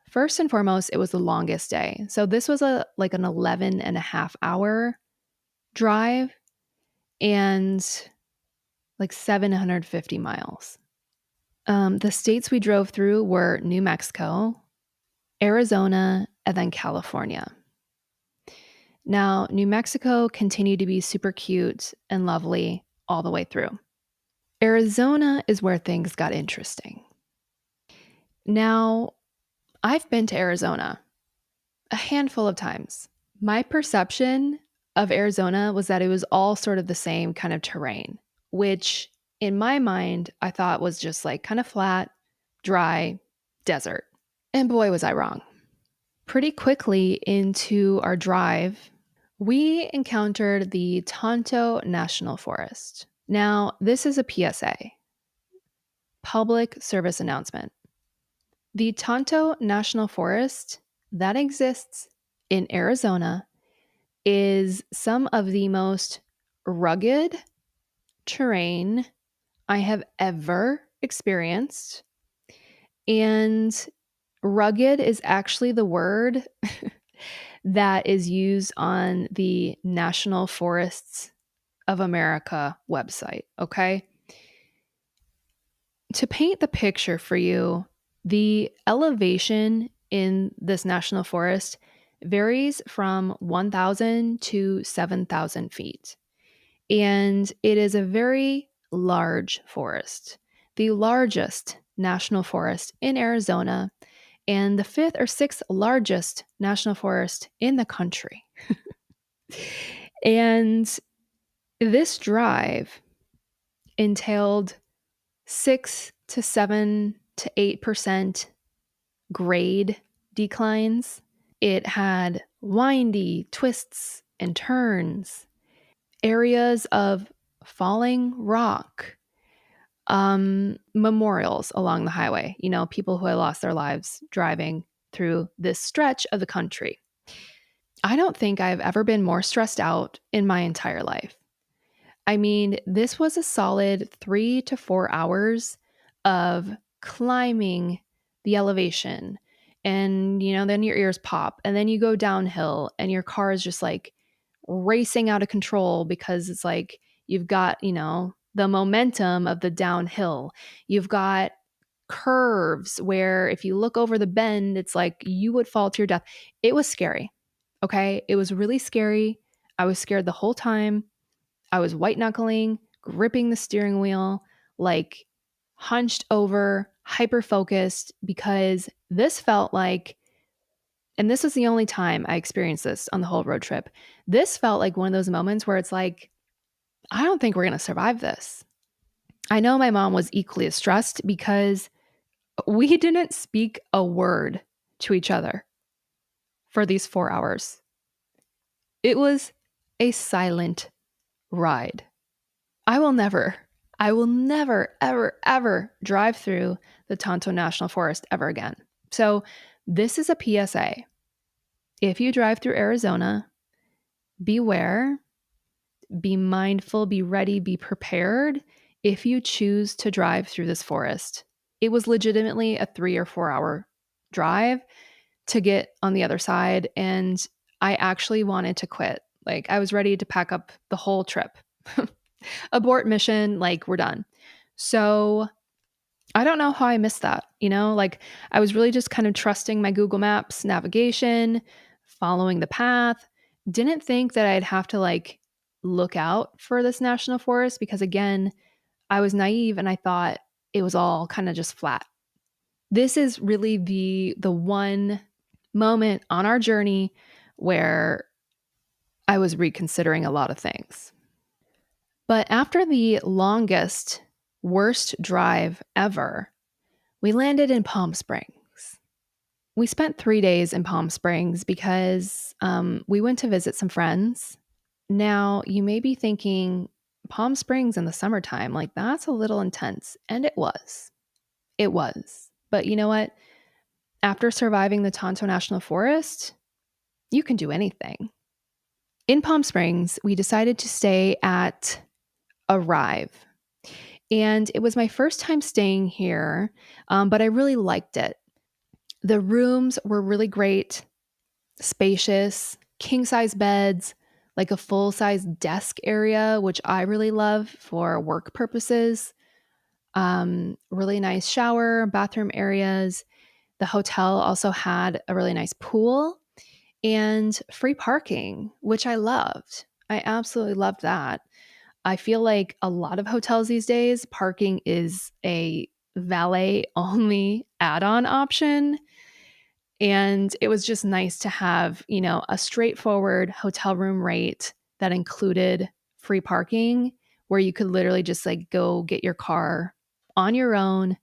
First and foremost, it was the longest day. So this was an 11 and a half hour drive and like 750 miles. The states we drove through were New Mexico, Arizona, and then California. Now, New Mexico continued to be super cute and lovely all the way through. Arizona is where things got interesting. Now, I've been to Arizona a handful of times. My perception of Arizona was that it was all sort of the same kind of terrain, which in my mind, I thought was just like kind of flat, dry, desert. And boy, was I wrong. Pretty quickly into our drive, we encountered the Tonto National Forest. Now, this is a PSA, public service announcement. The Tonto National Forest, that exists in Arizona is some of the most rugged terrain I have ever experienced. And rugged is actually the word that is used on the National Forests of America website. Okay. To paint the picture for you, the elevation in this national forest varies from 1,000 to 7,000 feet. And it is a very large forest, the largest national forest in Arizona, and the fifth or sixth largest national forest in the country. And this drive entailed 6 to 7 to 8% grade declines. It had windy twists and turns, areas of falling rock, memorials along the highway, people who had lost their lives driving through this stretch of the country. I don't think I've ever been more stressed out in my entire life. I mean, this was a solid 3 to 4 hours of climbing the elevation. And, then your ears pop. And then you go downhill and your car is just like racing out of control because it's like you've got, the momentum of the downhill. You've got curves where if you look over the bend, it's like you would fall to your death. It was scary. Okay. It was really scary. I was scared the whole time. I was white knuckling, gripping the steering wheel, like hunched over, hyper focused, because this felt like, and this was the only time I experienced this on the whole road trip. This felt like one of those moments where it's like, I don't think we're going to survive this. I know my mom was equally as stressed because we didn't speak a word to each other for these 4 hours. It was a silent ride. I will never, ever, ever drive through the Tonto National Forest ever again. So, this is a PSA. If you drive through Arizona, beware, be mindful, be ready, be prepared if you choose to drive through this forest. It was legitimately a 3 or 4 hour drive to get on the other side. And I actually wanted to quit. Like, I was ready to pack up the whole trip. Abort mission, like we're done. So I don't know how I missed that, like I was really just kind of trusting my Google Maps navigation, following the path. Didn't think that I'd have to like look out for this national forest because again, I was naive and I thought it was all kind of just flat. This is really the one moment on our journey where I was reconsidering a lot of things. But after the longest, worst drive ever, we landed in Palm Springs. We spent 3 days in Palm Springs because we went to visit some friends. Now, you may be thinking, Palm Springs in the summertime, like that's a little intense. And it was. It was. But you know what? After surviving the Tonto National Forest, you can do anything. In Palm Springs, we decided to stay at Arrive. And it was my first time staying here, but I really liked it. The rooms were really great, spacious, king size beds, like a full size desk area, which I really love for work purposes. Really nice shower, bathroom areas. The hotel also had a really nice pool and free parking, which I loved. I absolutely loved that. I feel like a lot of hotels these days, parking is a valet only add on option. And it was just nice to have, a straightforward hotel room rate that included free parking where you could literally just like go get your car on your own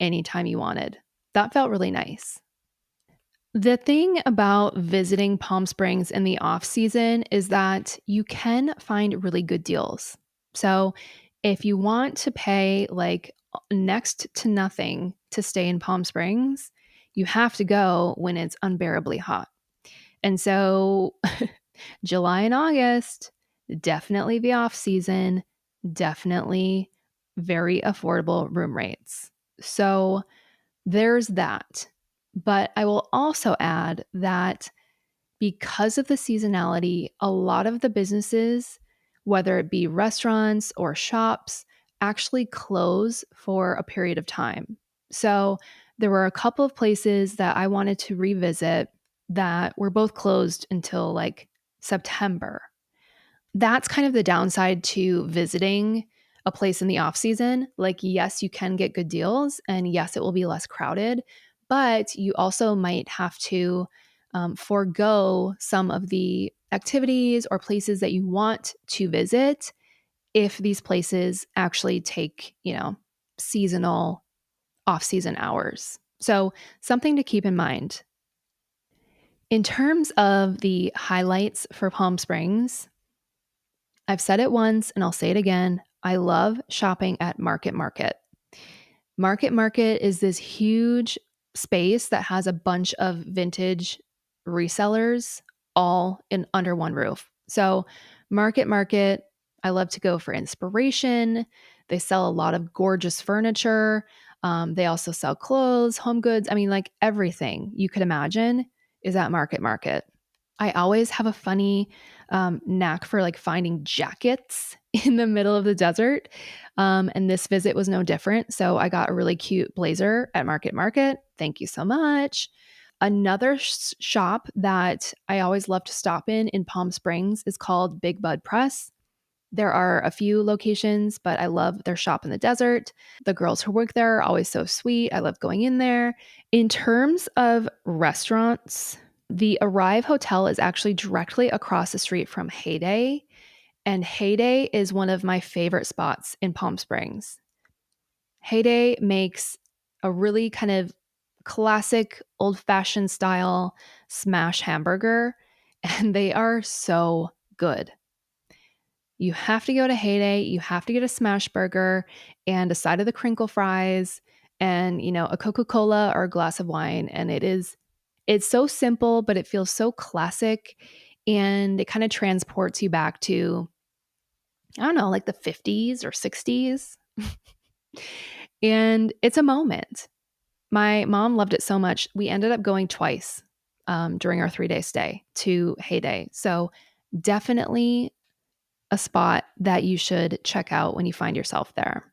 anytime you wanted. That felt really nice. The thing about visiting Palm Springs in the off season is that you can find really good deals. So, if you want to pay like next to nothing to stay in Palm Springs, you have to go when it's unbearably hot. And so July and August, definitely the off season, definitely very affordable room rates. So there's that. But I will also add that because of the seasonality, a lot of the businesses, whether it be restaurants or shops, actually close for a period of time. So there were a couple of places that I wanted to revisit that were both closed until like September. That's kind of the downside to visiting a place in the off season. Like, yes, you can get good deals, and yes, it will be less crowded, but you also might have to forego some of the activities or places that you want to visit if these places actually take, seasonal off season hours. So, something to keep in mind. In terms of the highlights for Palm Springs, I've said it once and I'll say it again. I love shopping at Market Market. Market Market is this huge space that has a bunch of vintage resellers all in under one roof. So, Market Market, I love to go for inspiration. They sell a lot of gorgeous furniture. They also sell clothes, home goods. I mean, like everything you could imagine is at Market Market. I always have a funny knack for like finding jackets in the middle of the desert. And this visit was no different. So I got a really cute blazer at Market Market. Thank you so much. Another shop that I always love to stop in Palm Springs is called Big Bud Press. There are a few locations, but I love their shop in the desert. The girls who work there are always so sweet. I love going in there. In terms of restaurants, the Arrive Hotel is actually directly across the street from Heyday, and Heyday is one of my favorite spots in Palm Springs. Heyday makes a really kind of classic old fashioned style smash hamburger, and they are so good. You have to go to Heyday, you have to get a smash burger and a side of the crinkle fries and, a Coca-Cola or a glass of wine. And it's so simple, but it feels so classic and it kind of transports you back to, I don't know, like the 50s or 60s. And it's a moment. My mom loved it so much. We ended up going twice during our 3-day stay to Heyday. So definitely a spot that you should check out when you find yourself there.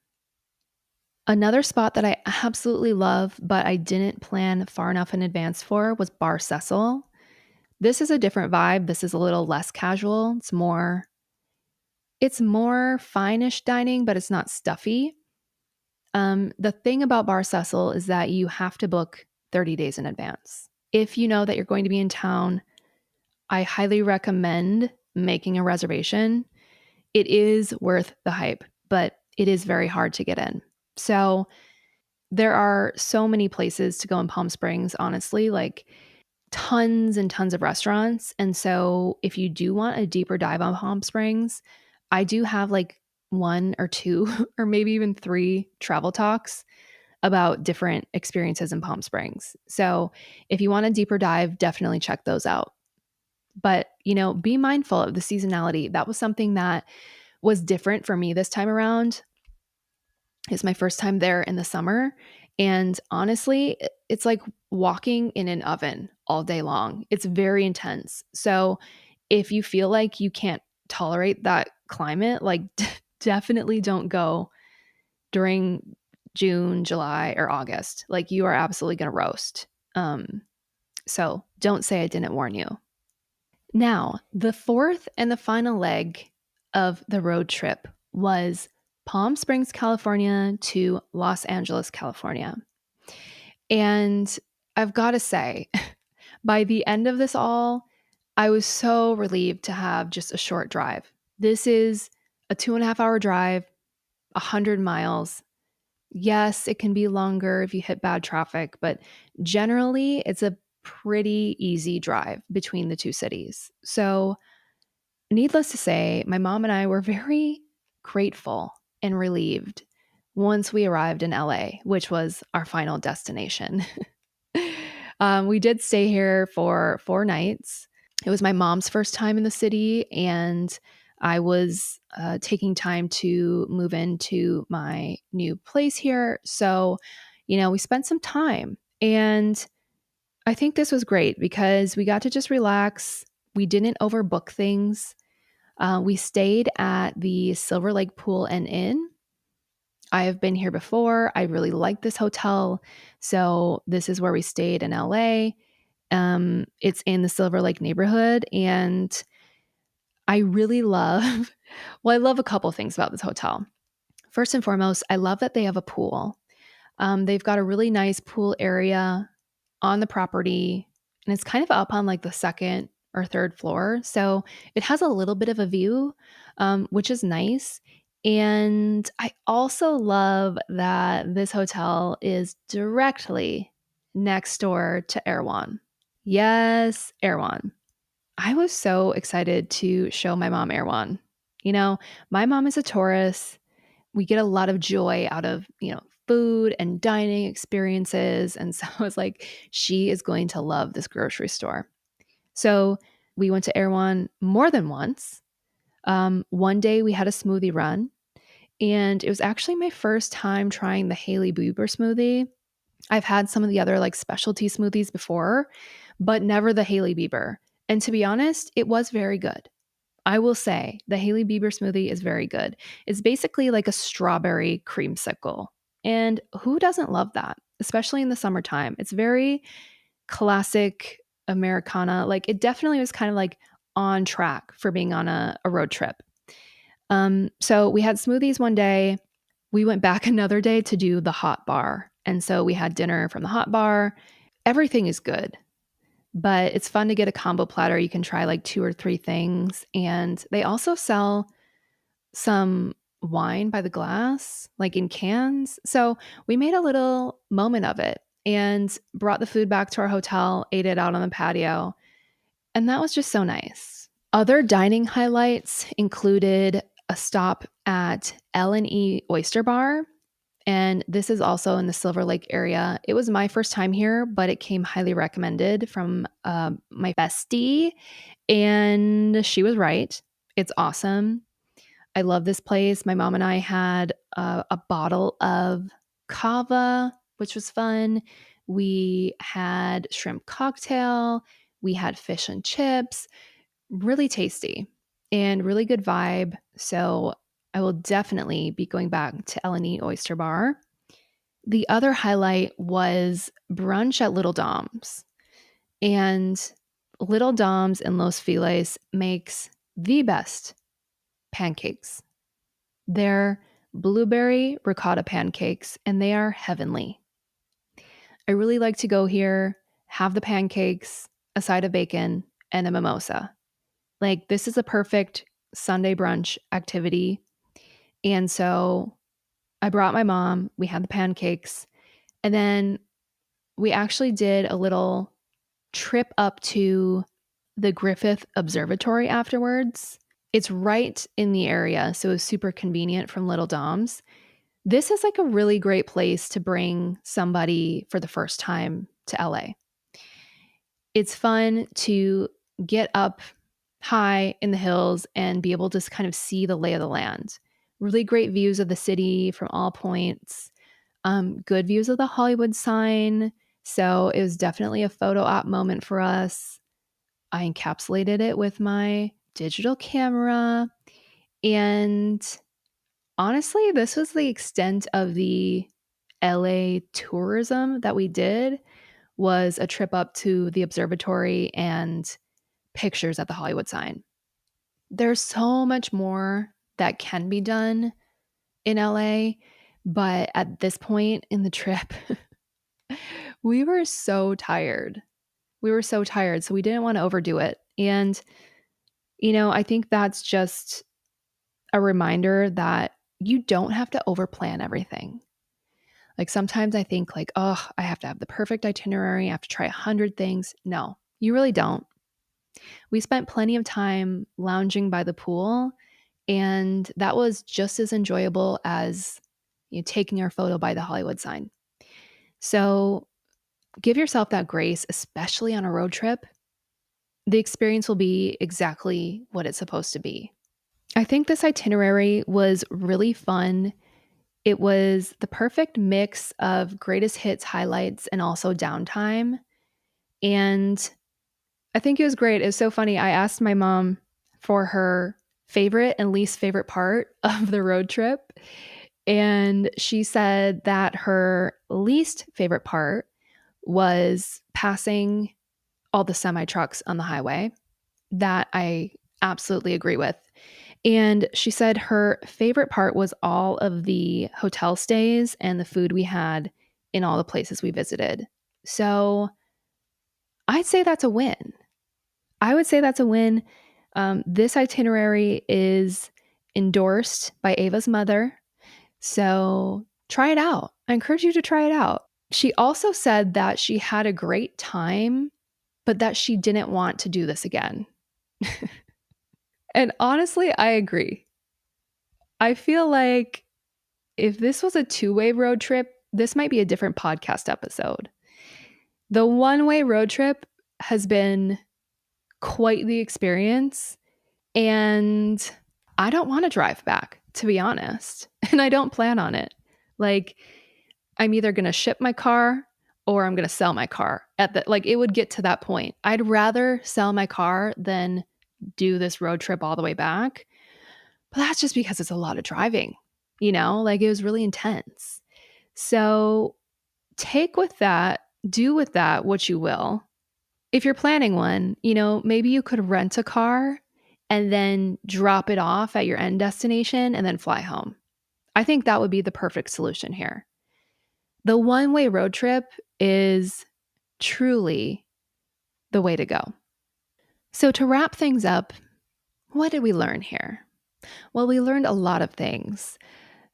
Another spot that I absolutely love, but I didn't plan far enough in advance for was Bar Cecil. This is a different vibe. This is a little less casual. It's more fine-ish dining, but it's not stuffy. The thing about Bar Cecil is that you have to book 30 days in advance. If you know that you're going to be in town, I highly recommend making a reservation. It is worth the hype, but it is very hard to get in. So there are so many places to go in Palm Springs, honestly, like tons and tons of restaurants. And so if you do want a deeper dive on Palm Springs, I do have like one or two or maybe even three travel talks about different experiences in Palm Springs. So if you want a deeper dive, definitely check those out. But, be mindful of the seasonality. That was something that was different for me this time around. It's my first time there in the summer. And honestly, it's like walking in an oven all day long. It's very intense. So if you feel like you can't tolerate that climate, like definitely don't go during June, July, or August. Like you are absolutely going to roast. So don't say I didn't warn you. Now, the fourth and the final leg of the road trip was Palm Springs, California to Los Angeles, California. And I've got to say, by the end of this all, I was so relieved to have just a short drive. This is a 2.5 hour drive, 100 miles. Yes, it can be longer if you hit bad traffic, but generally it's a pretty easy drive between the two cities. So, needless to say, my mom and I were very grateful and relieved once we arrived in LA, which was our final destination. We did stay here for 4 nights. It was my mom's first time in the city, and I was taking time to move into my new place here. So, we spent some time. And I think this was great because we got to just relax. We didn't overbook things. We stayed at the Silver Lake Pool and Inn. I have been here before. I really like this hotel. So, this is where we stayed in LA. It's in the Silver Lake neighborhood. And I really love, well, I love a couple things about this hotel. First and foremost, I love that they have a pool. They've got a really nice pool area on the property, and it's kind of up on like the second or third floor. So it has a little bit of a view, which is nice. And I also love that this hotel is directly next door to Erewhon. Yes, Erewhon. I was so excited to show my mom Erewhon. You know, my mom is a Taurus. We get a lot of joy out of, food and dining experiences. And so I was like, she is going to love this grocery store. So we went to Erewhon more than once. One day we had a smoothie run, and it was actually my first time trying the Haley Bieber smoothie. I've had some of the other like specialty smoothies before, but never the Haley Bieber. And to be honest, it was very good. I will say the Haley Bieber smoothie is very good. It's basically like a strawberry creamsicle. And who doesn't love that, especially in the summertime? It's very classic Americana. Like it definitely was kind of like on track for being on a road trip. So we had smoothies one day. We went back another day to do the hot bar. And so we had dinner from the hot bar. Everything is good, but it's fun to get a combo platter. You can try like two or three things. And they also sell some wine by the glass, like in cans. So we made a little moment of it and brought the food back to our hotel, ate it out on the patio. And that was just so nice. Other dining highlights included a stop at L&E Oyster Bar. And this is also in the Silver Lake area. It was my first time here, but it came highly recommended from my bestie. And she was right. It's awesome. I love this place. My mom and I had a bottle of kava, which was fun. We had shrimp cocktail. We had fish and chips. Really tasty and really good vibe. So I will definitely be going back to L&E Oyster Bar. The other highlight was brunch at Little Dom's. And Little Dom's in Los Feliz makes the best pancakes. They're blueberry ricotta pancakes, and they are heavenly. I really like to go here, have the pancakes, a side of bacon, and a mimosa. Like, this is a perfect Sunday brunch activity. And so I brought my mom, we had the pancakes, and then we actually did a little trip up to the Griffith Observatory afterwards. It's right in the area, so it's super convenient from Little Dom's. This is like a really great place to bring somebody for the first time to LA. It's fun to get up high in the hills and be able to kind of see the lay of the land. Really great views of the city from all points. Good views of the Hollywood sign. So it was definitely a photo op moment for us. I encapsulated it with my digital camera. And honestly, this was the extent of the LA tourism that we did, was a trip up to the observatory and pictures at the Hollywood sign. There's so much more that can be done in LA, but at this point in the trip, we were so tired. We were so tired, so we didn't want to overdo it. And, I think that's just a reminder that you don't have to overplan everything. Like sometimes I think like, oh, I have to have the perfect itinerary. I have to try 100 things. No, you really don't. We spent plenty of time lounging by the pool, and that was just as enjoyable as taking our photo by the Hollywood sign. So give yourself that grace, especially on a road trip. The experience will be exactly what it's supposed to be. I think this itinerary was really fun. It was the perfect mix of greatest hits, highlights, and also downtime. And I think it was great. It was so funny. I asked my mom for her favorite and least favorite part of the road trip. And she said that her least favorite part was passing all the semi trucks on the highway. That I absolutely agree with. And she said her favorite part was all of the hotel stays and the food we had in all the places we visited. So I'd say that's a win. I would say that's a win. This itinerary is endorsed by Ava's mother. So try it out. I encourage you to try it out. She also said that she had a great time, but that she didn't want to do this again. And honestly, I agree. I feel like if this was a two-way road trip, this might be a different podcast episode. The one-way road trip has been quite the experience, and I don't want to drive back, to be honest. And I don't plan on it. Like, I'm either going to ship my car or I'm going to sell my car at the like it would get to that point. I'd rather sell my car than do this road trip all the way back. But that's just because it's a lot of driving, like it was really intense. So take with that, do with that what you will. If you're planning one, maybe you could rent a car and then drop it off at your end destination and then fly home. I think that would be the perfect solution here. The one-way road trip is truly the way to go. So to wrap things up, what did we learn here? Well, we learned a lot of things.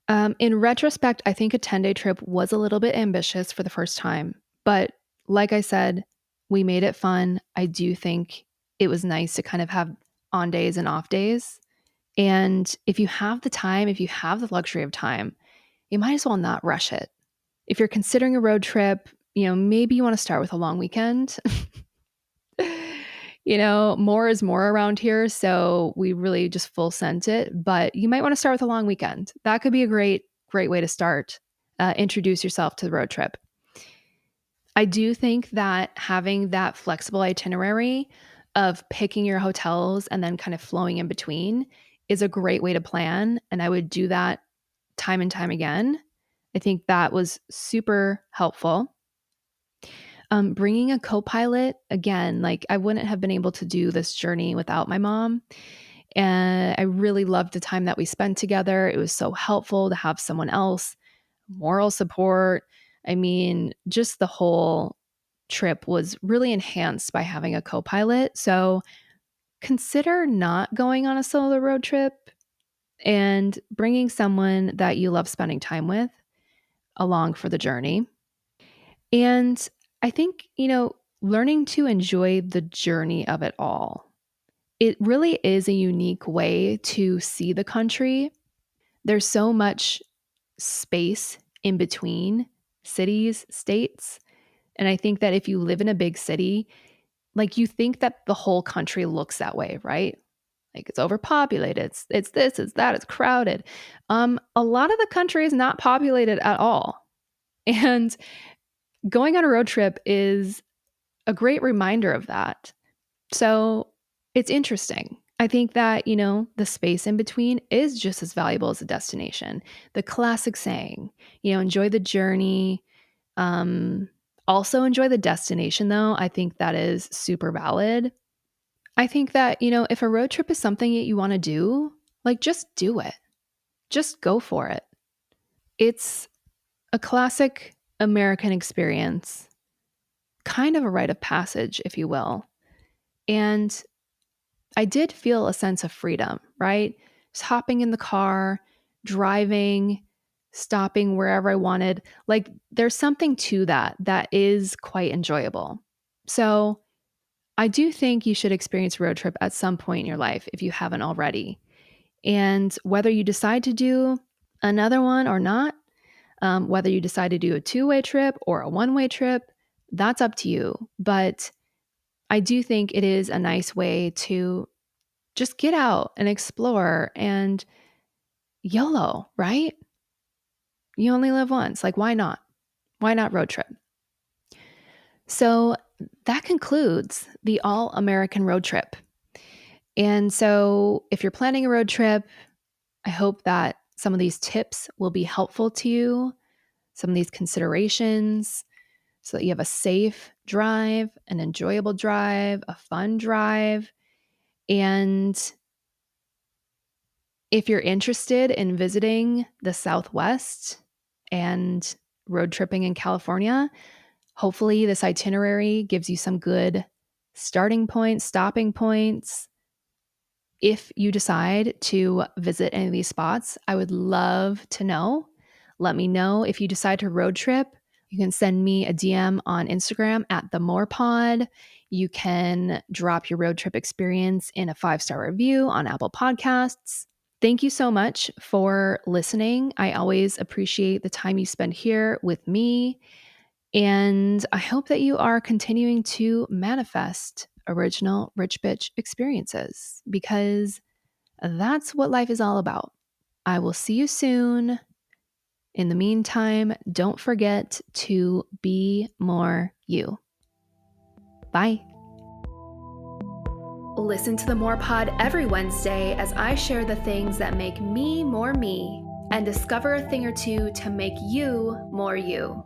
In retrospect, I think a 10-day trip was a little bit ambitious for the first time. But like I said, we made it fun. I do think it was nice to kind of have on days and off days. And if you have the time, if you have the luxury of time, you might as well not rush it. If you're considering a road trip, maybe you want to start with a long weekend. More is more around here. So we really just full sent it. But you might want to start with a long weekend. That could be a great way to start. Introduce yourself to the road trip. I do think that having that flexible itinerary of picking your hotels and then kind of flowing in between is a great way to plan. And I would do that time and time again. I think that was super helpful. Bringing a co-pilot, again, like I wouldn't have been able to do this journey without my mom. And I really loved the time that we spent together. It was so helpful to have someone else, moral support. I mean, just the whole trip was really enhanced by having a co-pilot. So consider not going on a solo road trip and bringing someone that you love spending time with along for the journey. And I think, learning to enjoy the journey of it all. It really is a unique way to see the country. There's so much space in between cities, states. And I think that if you live in a big city, like you think that the whole country looks that way, right? Like it's overpopulated, it's this, it's that, it's crowded. A lot of the country is not populated at all. And going on a road trip is a great reminder of that. So it's interesting. I think that, the space in between is just as valuable as the destination. The classic saying, enjoy the journey. Also enjoy the destination, though. I think that is super valid. I think that, if a road trip is something that you want to do, like just do it. Just go for it. It's a classic American experience, kind of a rite of passage, if you will. And I did feel a sense of freedom, right? Just hopping in the car, driving, stopping wherever I wanted. Like there's something to that is quite enjoyable. So I do think you should experience a road trip at some point in your life if you haven't already. And whether you decide to do another one or not, whether you decide to do a two-way trip or a one-way trip, That's up to you. But I do think it is a nice way to just get out and explore and YOLO, right? You only live once. Like, why not? Why not road trip? So that concludes the All American Road Trip. And so if you're planning a road trip, I hope that some of these tips will be helpful to you, some of these considerations, so that you have a safe drive, an enjoyable drive, a fun drive. And if you're interested in visiting the Southwest and road tripping in California, hopefully this itinerary gives you some good starting points, stopping points. If you decide to visit any of these spots, I would love to know. Let me know if you decide to road trip. You can send me a DM on Instagram at the More Pod. You can drop your road trip experience in a 5-star review on Apple Podcasts. Thank you so much for listening. I always appreciate the time you spend here with me. And I hope that you are continuing to manifest original rich bitch experiences because that's what life is all about. I will see you soon. In the meantime, don't forget to be more you. Bye. Listen to the More Pod every Wednesday as I share the things that make me more me and discover a thing or two to make you more you.